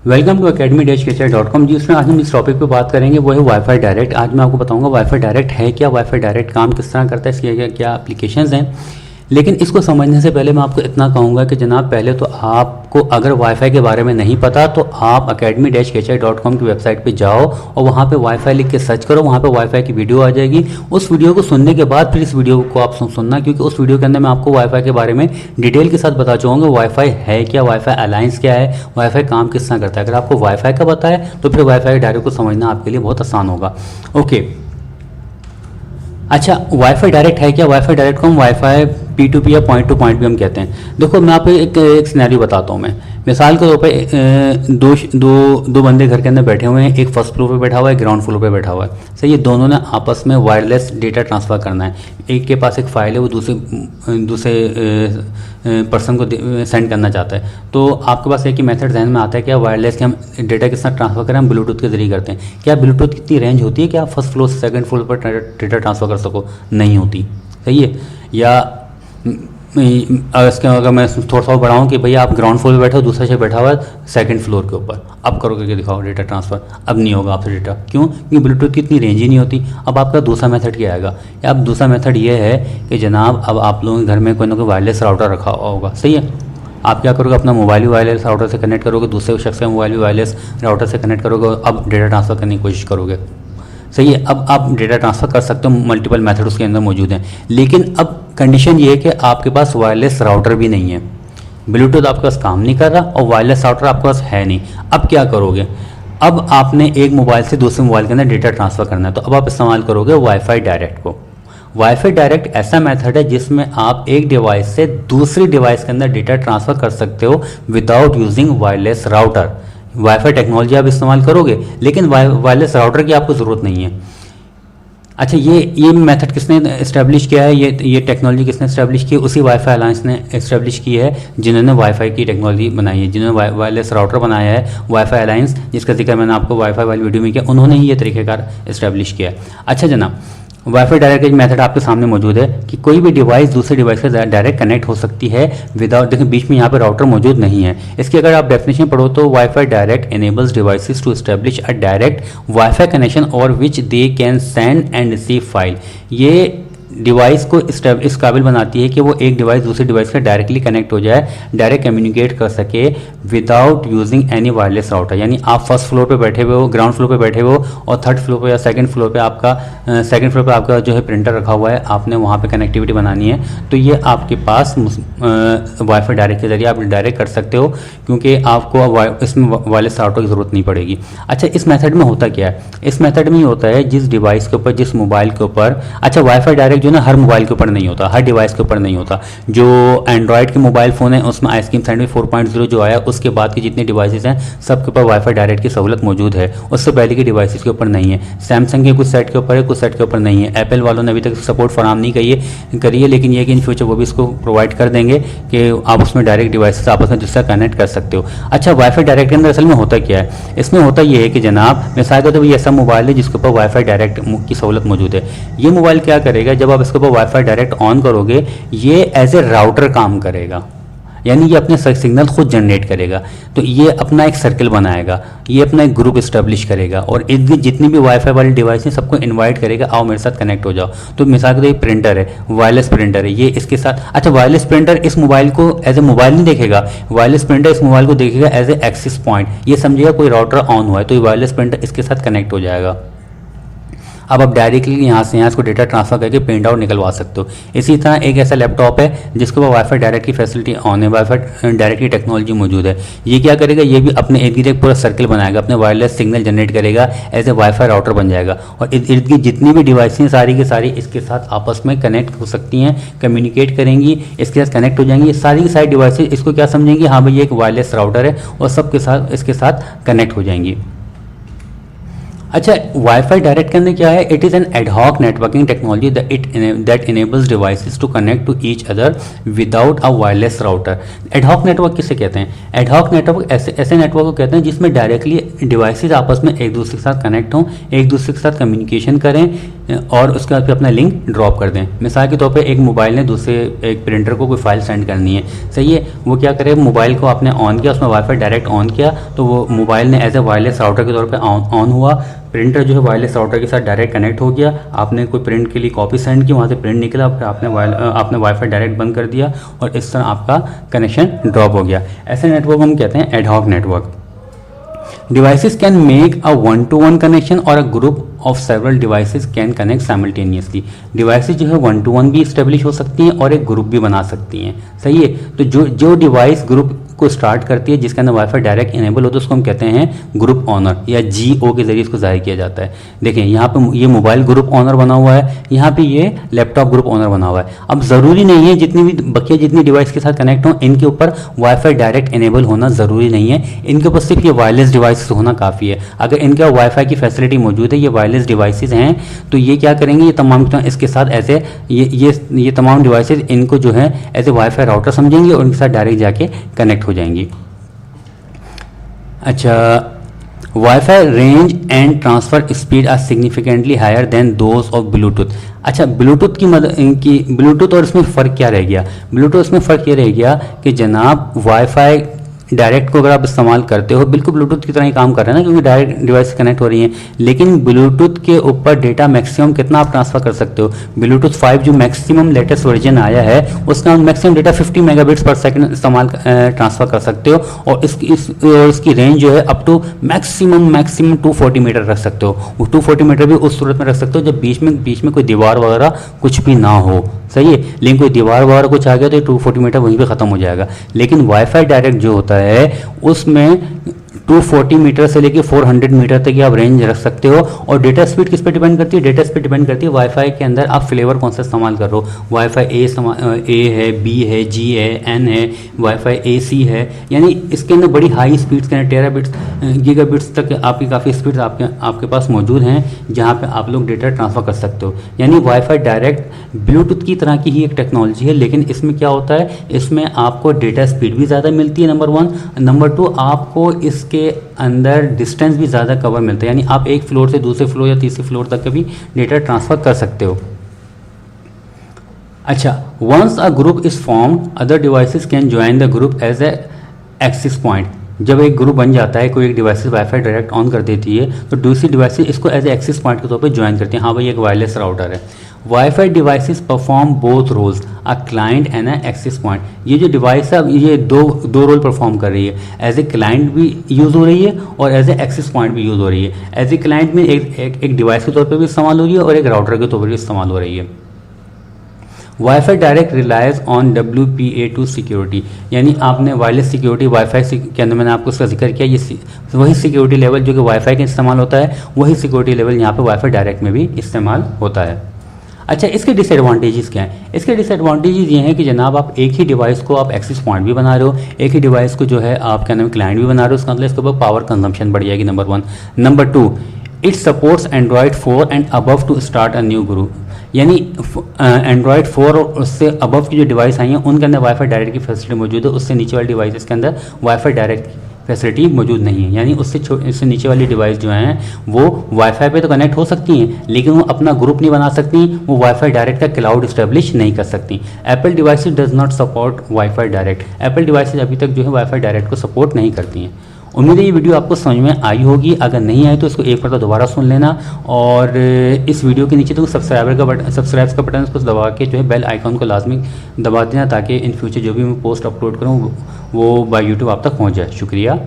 Welcome to academy-kcr.com। जिसमें आज हम इस टॉपिक पे बात करेंगे वो है वाईफाई डायरेक्ट। आज मैं आपको बताऊंगा वाईफाई डायरेक्ट है क्या, वाईफाई डायरेक्ट काम किस तरह करता है, इसके क्या क्या एप्लीकेशंस हैं। लेकिन इसको समझने से पहले मैं आपको इतना कहूँगा कि जनाब पहले तो आपको अगर वाईफाई के बारे में नहीं पता तो आप academy-kcr.com की वेबसाइट पे जाओ और वहाँ पे वाईफाई लिख के सर्च करो। वहाँ पे वाईफाई की वीडियो आ जाएगी। उस वीडियो को सुनने के बाद फिर इस वीडियो को आप सुनना, क्योंकि उस वीडियो के अंदर मैं आपको वाईफाई के बारे में डिटेल के साथ बता चुका वाईफाई है क्या, वाईफाई अलायंस क्या है, वाईफाई काम किस तरह करता है। अगर आपको वाईफाई का पता है तो फिर वाईफाई डायरेक्ट को समझना आपके लिए बहुत आसान होगा। ओके, अच्छा, वाईफाई डायरेक्ट है क्या? वाईफाई डायरेक्ट को हम वाईफाई P2P या पॉइंट टू पॉइंट भी हम कहते हैं। देखो मैं आपको एक सिनेरियो बताता हूँ। मैं मिसाल के तौर पे दो बंदे घर के अंदर बैठे हुए हैं। एक फर्स्ट फ्लोर पे बैठा हुआ है, ग्राउंड फ्लोर पे बैठा हुआ है। सही, ये दोनों ने आपस में वायरलेस डेटा ट्रांसफ़र करना है। एक के पास एक फ़ाइल है, वो दूसरे पर्सन को सेंड करना चाहता है। तो आपके पास एक ही मेथड जहन में आता है कि वायरलेस के हम डेटा किस तरह ट्रांसफ़र करें, हम ब्लूटूथ के जरिए करते हैं। क्या ब्लूटूथ कितनी रेंज होती है कि आप फर्स्ट फ्लोर से सेकंड फ्लोर पर डेटा ट्रांसफ़र कर सको? नहीं होती। सही है। या इसके अगर मैं थोड़ा सा बढ़ाऊँ कि भैया आप ग्राउंड फ्लोर पे बैठे हो, दूसरा से बैठा हुआ है सेकंड फ्लोर के ऊपर, अब करोगे कि दिखाओ डेटा ट्रांसफ़र, अब नहीं होगा आपसे डेटा। क्यों? क्योंकि ब्लूटूथ की इतनी रेंज ही नहीं होती। अब आपका दूसरा मेथड क्या आएगा? या अब दूसरा मेथड ये है कि जनाब अब आप लोगों के घर में कोई ना कोई वायरलेस राउटर रखा होगा। सही है। आप क्या करोगे? अपना मोबाइल भी वायरलेस राउटर से कनेक्ट करोगे, दूसरे शख्स का मोबाइल भी वायरलेस राउटर से कनेक्ट करोगे, अब डेटा ट्रांसफ़र करने की कोशिश करोगे। सही है। अब आप डेटा ट्रांसफ़र कर सकते हो, मल्टीपल मेथड उसके अंदर मौजूद हैं। लेकिन अब कंडीशन ये है कि आपके पास वायरलेस राउटर भी नहीं है, ब्लूटूथ आपके पास काम नहीं कर रहा और वायरलेस राउटर आपके पास है नहीं। अब क्या करोगे? अब आपने एक मोबाइल से दूसरे मोबाइल के अंदर डेटा ट्रांसफ़र करना है, तो अब आप इस्तेमाल करोगे वाईफाई डायरेक्ट को। वाईफाई डायरेक्ट ऐसा मेथड है जिसमें आप एक डिवाइस से दूसरी डिवाइस के अंदर डेटा ट्रांसफ़र कर सकते हो without using wireless router. Wifi technology आप इस्तेमाल करोगे, लेकिन वायरलेस राउटर की आपको ज़रूरत नहीं है। अच्छा, ये मेथड किसने इस्टेब्लिश किया है? ये टेक्नोलॉजी किसने इस्टेब्लिश की है? उसी वाईफाई अलायंस ने इस्टेब्लिश की है जिन्होंने वाईफाई की टेक्नोलॉजी बनाई है, जिन्होंने वायरलेस राउटर बनाया है। वाईफाई अलायंस, जिसका जिक्र मैंने आपको वाईफाई वाली वीडियो में किया, उन्होंने ही ये तरीक़ेकार इस्टेब्लिश किया है। अच्छा जनाब, वाईफाई डायरेक्ट एक मेथड आपके सामने मौजूद है कि कोई भी डिवाइस दूसरे डिवाइस से डायरेक्ट कनेक्ट हो सकती है विदाउट, देखिए बीच में यहाँ पे राउटर मौजूद नहीं है। इसकी अगर आप डेफिनेशन पढ़ो तो wifi direct enables devices to establish a direct wifi connection और which they can send and receive file. ये डिवाइस को इस काबिल बनाती है कि वो एक डिवाइस दूसरे डिवाइस से डायरेक्टली कनेक्ट हो जाए, डायरेक्ट कम्युनिकेट कर सके without using any wireless router. यानी आप फर्स्ट फ्लोर पे बैठे हुए हो, ग्राउंड फ्लोर पे बैठे हुए हो और थर्ड फ्लोर पे या सेकंड फ्लोर पे आपका जो है प्रिंटर रखा हुआ है, आपने वहाँ पे कनेक्टिविटी बनानी है, तो ये आपके पास वाईफाई डायरेक्ट के जरिए आप डायरेक्ट कर सकते हो, क्योंकि आपको इसमें वायरलेस राउटर की ज़रूरत नहीं पड़ेगी। अच्छा, इस मेथड में होता क्या है? इस मेथड में ये होता है जिस डिवाइस के ऊपर, जिस मोबाइल के ऊपर, अच्छा वाईफाई डायरेक्ट जो ना हर मोबाइल के ऊपर नहीं होता, हर डिवाइस के ऊपर नहीं होता। जो एंड्रॉयड के मोबाइल फ़ोन है उसमें आइसक्रीम सैंडविच 4.0 जो आया, उसके बाद के जितने डिवाइसेस हैं सबके ऊपर वाईफाई डायरेक्ट की सहूलत मौजूद है। उससे पहले के डिवाइसेस के ऊपर नहीं है। सैमसंग के कुछ सेट के ऊपर है, कुछ सेट के ऊपर नहीं है। एप्पल वालों ने अभी तक सपोर्ट फराम नहीं करी है, लेकिन ये कि इन फ्यूचर वो भी इसको प्रोवाइड कर देंगे कि आप उसमें डायरेक्ट डिवाइसेस आपस में जिससे कनेक्ट कर सकते हो। अच्छा, वाईफाई डायरेक्ट के अंदर असल में होता क्या है? इसमें होता ये है कि जनाब मिसाल के तौर पर ये ऐसा मोबाइल है जिसके ऊपर वाईफाई डायरेक्ट की सहूलत मौजूद है। ये मोबाइल क्या करेगा? जब आप इसके ऊपर वाईफाई डायरेक्ट ऑन करोगे, ये एज ए राउटर काम करेगा, यानी ये अपने सिग्नल खुद जनरेट करेगा। तो ये अपना एक सर्कल बनाएगा, ये अपना एक ग्रुप इस्टेब्लिश करेगा और जितनी भी वाईफाई वाली डिवाइस हैं सबको इनवाइट करेगा, आओ मेरे साथ कनेक्ट हो जाओ। तो मिसाल के तौर पर प्रिंटर है, वायरलेस प्रिंटर है, ये इसके साथ, अच्छा वायरलेस प्रिंटर इस मोबाइल को एज ए मोबाइल नहीं देखेगा, वायरलेस प्रिंटर इस मोबाइल को देखेगा एज ए एक्सेस पॉइंट। ये समझिएगा कोई राउटर ऑन हुआ है तो ये वायरलेस प्रिंटर इसके साथ कनेक्ट हो जाएगा। अब आप डायरेक्टली यहाँ से इसको डेटा ट्रांसफर करके प्रिंट आउट निकलवा सकते हो। इसी तरह एक ऐसा लैपटॉप है जिसके ऊपर वाईफाई डायरेक्ट की फैसिलिटी ऑन है, वाईफाई डायरेक्ट की टेक्नोलॉजी मौजूद है। ये क्या करेगा? ये भी अपने इर्द गिर्द एक पूरा सर्कल बनाएगा, अपने वायरलेस सिग्नल जनरेट करेगा, एज ए वाईफाई राउटर बन जाएगा और इर्द गिर्द जितनी भी डिवाइसें सारी की सारी इसके साथ आपस में कनेक्ट हो सकती हैं, कम्युनिकेट करेंगी, इसके साथ कनेक्ट हो जाएंगी। सारी की सारी डिवाइसेज इसको क्या समझेंगी? हाँ भाई ये एक वायरलेस राउटर है और सबके साथ इसके साथ कनेक्ट हो जाएंगी। अच्छा, वाईफाई डायरेक्ट के अंदर क्या है? It is an ad hoc networking technology that enables devices to connect to each other without a wireless router. Ad hoc network किसे कहते हैं? एडहॉक नेटवर्क ऐसे नेटवर्क को कहते हैं जिसमें डायरेक्टली डिवाइसेस आपस में एक दूसरे के साथ कनेक्ट हों, एक दूसरे के साथ कम्युनिकेशन करें और उसके बाद फिर अपना लिंक ड्रॉप कर दें। मिसाल के तौर पर एक मोबाइल ने दूसरे एक प्रिंटर को कोई फाइल सेंड करनी है, सही है, वो क्या करे, मोबाइल को आपने ऑन किया, उसमें वाईफाई डायरेक्ट ऑन किया, तो वो मोबाइल ने एज ए वायरलेस राउटर के तौर पर ऑन हुआ, प्रिंटर जो है वायरलेस राउटर के साथ डायरेक्ट कनेक्ट हो गया, आपने कोई प्रिंट के लिए कॉपी सेंड की, वहाँ से प्रिंट निकला, फिर आपने वाईफाई डायरेक्ट बंद कर दिया और इस तरह आपका कनेक्शन ड्रॉप हो गया। ऐसे नेटवर्क हम कहते हैं ad hoc network. Devices can make a one to one connection और a group of several devices can connect simultaneously. Devices जो है वन टू वन भी इस्टेब्लिश हो सकती हैं और एक ग्रुप भी बना सकती हैं, सही है। तो जो डिवाइस ग्रुप को स्टार्ट करती है जिसके अंदर वाईफाई डायरेक्ट इनेबल होता है उसको हम कहते हैं ग्रुप ऑनर या GO के जरिए इसको जाहिर किया जाता है। देखिए यहाँ पे ये मोबाइल ग्रुप ऑनर बना हुआ है, यहाँ पे ये लैपटॉप ग्रुप ऑनर बना हुआ है। अब ज़रूरी नहीं है जितनी डिवाइस के साथ कनेक्ट हो इनके ऊपर वाईफाई डायरेक्ट इनेबल होना ज़रूरी नहीं है, इनके ऊपर सिर्फ ये वायरलेस डिवाइस होना काफ़ी है। अगर इनके वाईफाई की फैसिलिटी मौजूद है, ये वायरलेस डिवाइसेज हैं, तो ये क्या करेंगे, ये तमाम इसके साथ ऐसे ये तमाम डिवाइसेज इनको जो है ऐसे वाईफाई राउटर समझेंगे और इनके साथ डायरेक्ट जाके कनेक्ट हो जाएंगी। अच्छा, wifi range and transfer speed are significantly higher than those of Bluetooth. अच्छा, ब्लूटूथ और इसमें फ़र्क क्या रह गया? ब्लूटूथ इसमें फ़र्क ये रह गया कि जनाब वाईफाई डायरेक्ट को अगर आप इस्तेमाल करते हो बिल्कुल ब्लूटूथ की तरह ही काम कर रहे हैं ना, क्योंकि डायरेक्ट डिवाइस से कनेक्ट हो रही हैं, लेकिन ब्लूटूथ के ऊपर डेटा मैक्सिमम कितना आप ट्रांसफ़र कर सकते हो? ब्लूटूथ 5 जो मैक्सिमम लेटेस्ट वर्जन आया है उसका मैक्सिमम डेटा 50 मेगाबिट्स पर सेकंड इस्तेमाल ट्रांसफ़र कर सकते हो और इसकी रेंज जो है अप टू मैक्सिमम 240 मीटर रख सकते हो। वो 240 मीटर भी उस सूरत में रख सकते हो जब बीच में कोई दीवार वगैरह कुछ भी ना हो, सही है। लेकिन कोई दीवार वगैरह कुछ आ गया तो ये 240 मीटर वहीं पे ख़त्म हो जाएगा। लेकिन वाईफाई डायरेक्ट जो होता है उसमें 240 मीटर से लेके 400 मीटर तक की आप रेंज रख सकते हो। और डेटा स्पीड किस पे डिपेंड करती है? डेटा स्पीड डिपेंड करती है वाईफाई के अंदर आप फ्लेवर कौन सा इस्तेमाल कर रहे हो। वाईफाई ए है, बी है, जी है, एन है, वाईफाई AC है, यानी इसके अंदर बड़ी हाई स्पीड्स के अंदर टेराबिट्स गीगाबिट्स तक आपकी काफ़ी स्पीड्स आपके पास मौजूद हैं जहाँ पे आप लोग डेटा ट्रांसफ़र कर सकते हो। यानी वाईफाई डायरेक्ट ब्लूटूथ की तरह की ही एक टेक्नोलॉजी है, लेकिन इसमें क्या होता है, इसमें आपको डेटा स्पीड भी ज़्यादा मिलती है, नंबर 1। नंबर 2, आपको इसके अंदर डिस्टेंस भी ज़्यादा कवर मिलता है, यानी आप एक फ्लोर से दूसरे फ्लोर या तीसरे फ्लोर तक का भी डेटा ट्रांसफ़र कर सकते हो। अच्छा, once a group is formed other devices can join the group as a access point. जब एक ग्रुप बन जाता है, कोई एक डिवाइस वाईफाई डायरेक्ट ऑन कर देती है तो दूसरी डिवाइस इसको एज ए एक्सेस पॉइंट के तौर पर ज्वाइन करती हैं। हाँ भाई, एक वायरलेस राउटर है। Wifi devices perform both roles, a client and a access point. ये जो डिवाइस है ये दो रोल परफॉर्म कर रही है, एज ए क्लाइंट भी यूज़ हो रही है और एज ए एक्सेस पॉइंट भी यूज़ हो रही है। एज ए क्लाइंट में एक डिवाइस के तौर पर भी इस्तेमाल हो रही है और एक राउटर के तौर पर भी इस्तेमाल हो रही है। Wifi direct relies on WPA2 security, यानी आपने वायरलेस सिक्योरिटी वाईफाई के अंदर मैंने आपको उसका जिक्र किया, ये वही सिक्योरिटी लेवल जो कि वाईफाई का इस्तेमाल होता है वही सिक्योरिटी लेवल यहाँ पे वाईफाई डायरेक्ट में भी इस्तेमाल होता है। अच्छा, इसके डिसएडवांटेजेस क्या हैं? इसके डिसएडवांटेजेस ये हैं कि जनाब आप एक ही डिवाइस को आप एक्सेस पॉइंट भी बना रहे हो, एक ही डिवाइस को जो है आप क्या नाम क्लाइंट भी बना रहे हो, उसका मतलब इसके ऊपर पावर कंजम्पशन बढ़ जाएगी, number 1। Number 2, it supports Android 4 and above to start a new group, यानी Android 4 और उससे अबव की जो डिवाइस आई हैं उनके अंदर वाईफाई डायरेक्ट की फैसिलिटी मौजूद है, उससे नीचे वाली डिवाइसेस के अंदर वाईफाई डायरेक्ट फैसिलिटी मौजूद नहीं है। यानी उससे नीचे वाली डिवाइस जो हैं वो वाईफाई पे तो कनेक्ट हो सकती हैं लेकिन वो अपना ग्रुप नहीं बना सकती, वो वाईफाई डायरेक्ट का क्लाउड इस्टेब्लिश नहीं कर सकती। Apple devices does not support wifi direct, Apple devices अभी तक जो है वाईफाई डायरेक्ट को सपोर्ट नहीं करती हैं। उम्मीद है ये वीडियो आपको समझ में आई होगी, अगर नहीं आई तो इसको एक बार तो दोबारा सुन लेना और इस वीडियो के नीचे तो सब्सक्राइब का बटन उसको दबा के जो है बेल आइकॉन को लाजमी दबा देना ताकि इन फ्यूचर जो भी मैं पोस्ट अपलोड करूँ वो बाय यूट्यूब आप तक पहुँच जाए। शुक्रिया।